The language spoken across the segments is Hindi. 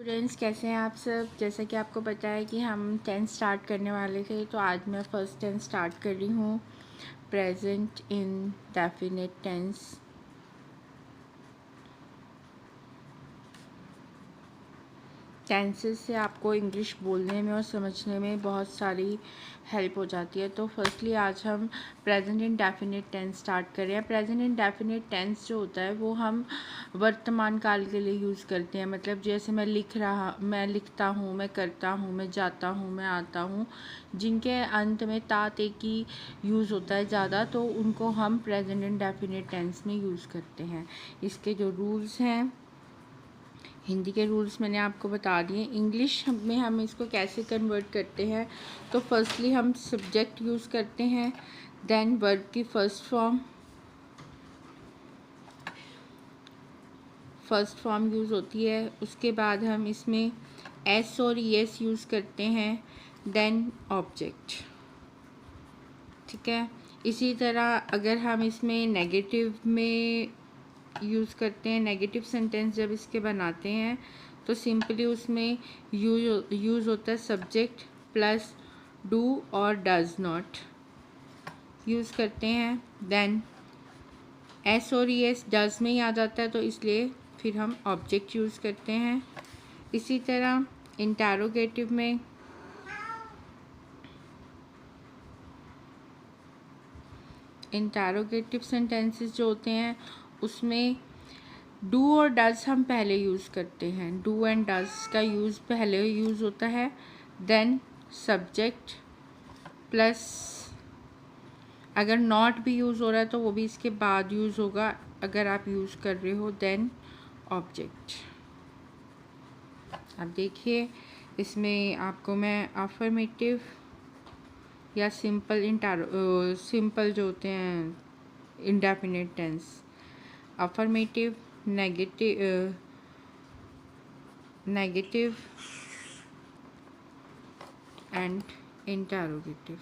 स्टूडेंट्स कैसे हैं आप सब। जैसा कि आपको पता है कि हम 10th स्टार्ट करने वाले थे, तो आज मैं फर्स्ट टेंस स्टार्ट कर रही हूँ। Present indefinite tense. Tenses से आपको इंग्लिश बोलने में और समझने में बहुत सारी हेल्प हो जाती है। तो फर्स्टली आज हम present indefinite tense start कर रहे हैं। प्रेजेंट इन डेफिनेट टेंस जो होता है वो हम वर्तमान काल के लिए यूज़ करते हैं। मतलब जैसे मैं लिखता हूँ, मैं करता हूँ, मैं जाता हूँ, मैं आता हूँ, जिनके अंत में ता ते की यूज़ होता है ज़्यादा, तो उनको हम प्रेजेंट इन डेफिनेट टेंस में यूज़ करते हैं। इसके जो रूल्स हैं, हिंदी के रूल्स मैंने आपको बता दिए। इंग्लिश में हम इसको कैसे कन्वर्ट करते हैं, तो फर्स्टली हम सब्जेक्ट यूज़ करते हैं, देन वर्ब की फर्स्ट फॉर्म यूज़ होती है। उसके बाद हम इसमें एस और ईएस यूज़ करते हैं, देन ऑब्जेक्ट। ठीक है। इसी तरह अगर हम इसमें नेगेटिव में यूज़ करते हैं, नेगेटिव सेंटेंस जब इसके बनाते हैं, तो सिंपली उसमें यूज़ होता है सब्जेक्ट प्लस डू और डज नॉट यूज़ करते हैं। देन एस और एस डज में ही आ जाता है, तो इसलिए फिर हम ऑब्जेक्ट यूज़ करते हैं। इसी तरह इंटरोगेटिव में इंटरोगेटिव सेंटेंसेस जो होते हैं उसमें डू और डज हम पहले यूज़ करते हैं। डू एंड डज का यूज़ पहले यूज़ होता है, देन सब्जेक्ट प्लस अगर नॉट भी यूज़ हो रहा है तो वो भी इसके बाद यूज़ होगा अगर आप यूज़ कर रहे हो, देन ऑब्जेक्ट। अब देखिए इसमें आपको मैं अफर्मेटिव या सिंपल जो होते हैं indefinite tense, affirmative, negative and interrogative.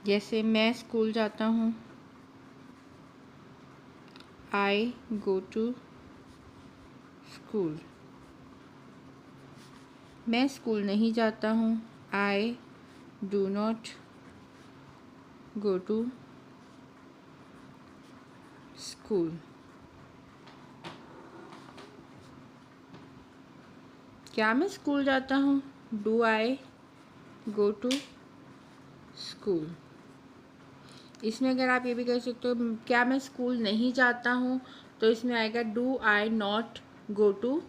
जैसे मैं स्कूल जाता हूँ, आई गो टू स्कूल। मैं स्कूल नहीं जाता हूँ, I do not go to school. क्या मैं स्कूल जाता हूँ, do I go to school. इसमें अगर आप ये भी कह सकते हो क्या मैं स्कूल नहीं जाता हूँ, तो इसमें आएगा do I not go to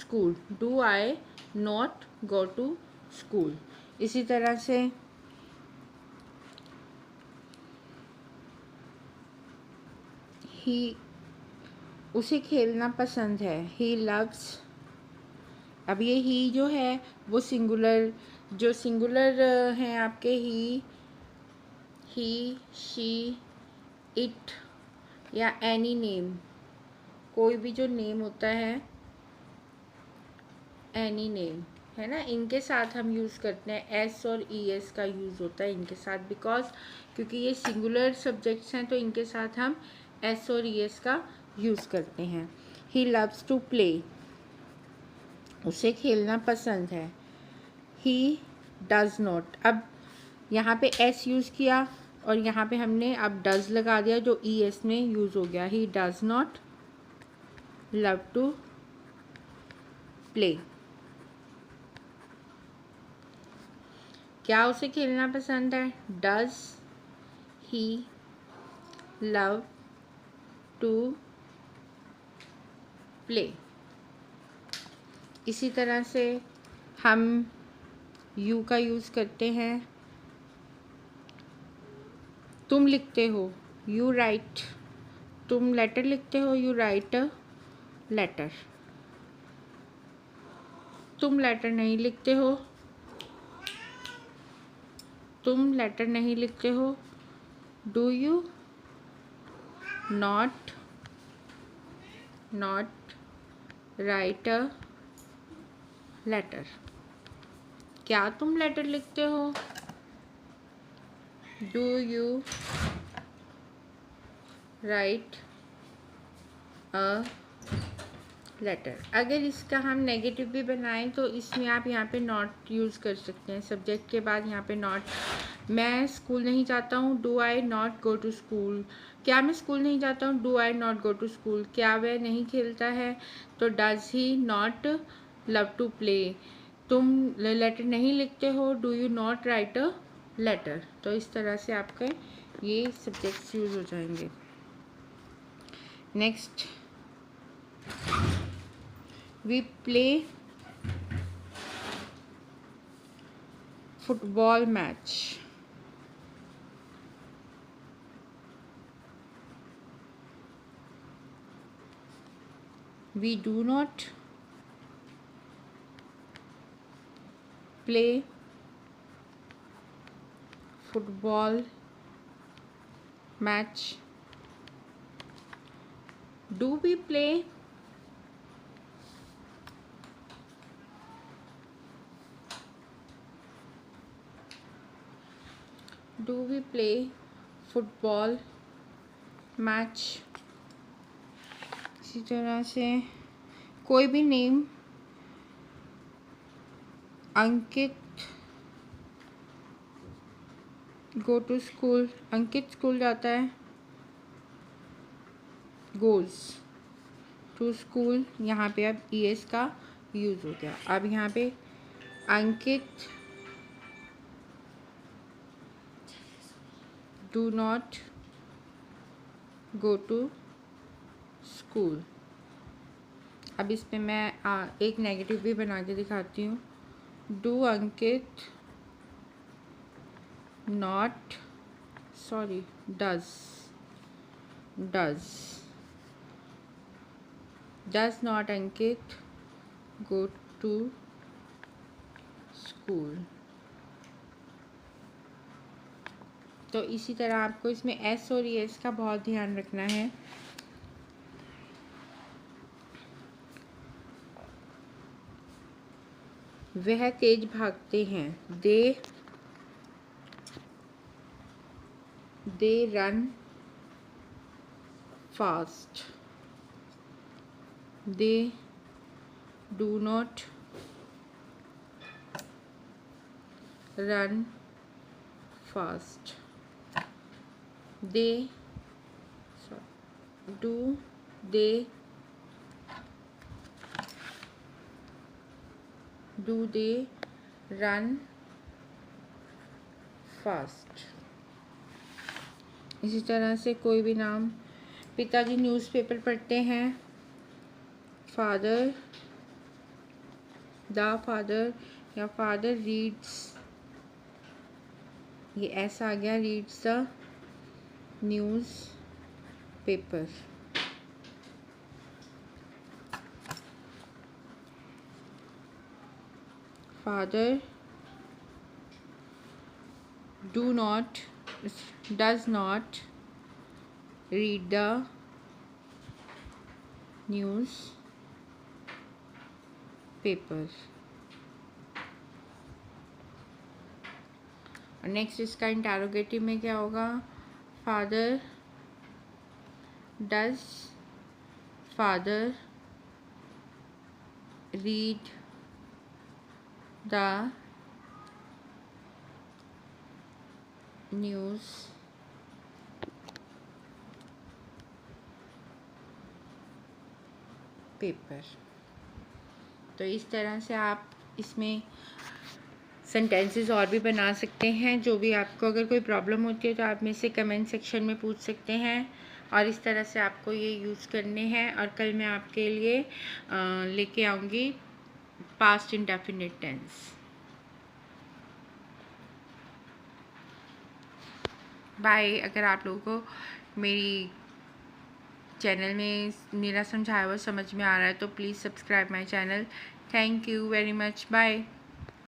school. Do I not go to school. इसी तरह से ही, उसे खेलना पसंद है, ही लव्स। अब ये ही जो है वो सिंगुलर हैं आपके ही, शी, इट या एनी नेम, कोई भी जो नेम होता है, एनी नेम है ना, इनके साथ हम यूज़ करते हैं। एस और ई एस का यूज़ होता है इनके साथ, बिकॉज क्योंकि ये सिंगुलर सब्जेक्ट्स हैं, तो इनके साथ हम एस और ई एस का यूज़ करते हैं। ही लव्स टू प्ले, उसे खेलना पसंद है। ही डज नॉट, अब यहाँ पे एस यूज़ किया और यहाँ पे हमने अब डज लगा दिया जो ई एस में यूज़ हो गया। He does not love to play. क्या उसे खेलना पसंद है, does he love to play. इसी तरह से हम यू का यूज़ करते हैं। तुम लिखते हो, यू राइट। तुम लेटर लिखते हो, यू राइट अ लेटर। तुम लेटर नहीं लिखते हो, तुम लेटर नहीं लिखते हो, do you not write a letter. क्या तुम लेटर लिखते हो, do you write a letter. अगर इसका हम नेगेटिव भी बनाएं तो इसमें आप यहाँ पे नॉट यूज़ कर सकते हैं। सब्जेक्ट के बाद यहाँ पे नॉट। मैं स्कूल नहीं जाता हूँ, do I not go to school. क्या मैं स्कूल नहीं जाता हूँ, do I not go to school. क्या वह नहीं खेलता है, तो does he not love to play. तुम लेटर नहीं लिखते हो, do you not write a letter. तो इस तरह से आपके ये सब्जेक्ट्स यूज़ हो जाएंगे। Next, we play football match. We do not play football match. Do we play football match. इसी तरह से कोई भी name, Ankit go to school, Ankit school जाता है, गोज़ टू स्कूल। यहाँ पे अब ES का यूज़ हो गया। अब यहाँ पे Ankit do not go to school. अब इस पे मैं एक नेगेटिव भी बना के दिखाती हूँ। Do Ankit not, sorry, does not Ankit go to school. तो इसी तरह आपको इसमें S और ES का बहुत ध्यान रखना है। वह तेज भागते हैं, they run fast. They do not run fast. Do they run fast. इसी तरह से कोई भी नाम, पिताजी न्यूज़पेपर पढ़ते हैं, फादर, द फादर या फादर रीड्स, ये ऐसा आ गया, reads the news paper. Father does not read the news paper। और नेक्स्ट इसका इंटरोगेटिव में क्या होगा, father does father read the news paper. तो इस तरह से आप इसमें सेंटेंसेस और भी बना सकते हैं। जो भी आपको अगर कोई प्रॉब्लम होती है तो आप में से कमेंट सेक्शन में पूछ सकते हैं। और इस तरह से आपको ये यूज़ करने हैं। और कल मैं आपके लिए लेके आऊँगी पास्ट इंडेफिनिट टेंस। बाय। अगर आप लोगों को मेरी चैनल में मेरा समझाया हुआ समझ में आ रहा है तो please subscribe my channel. Thank you very much. Bye.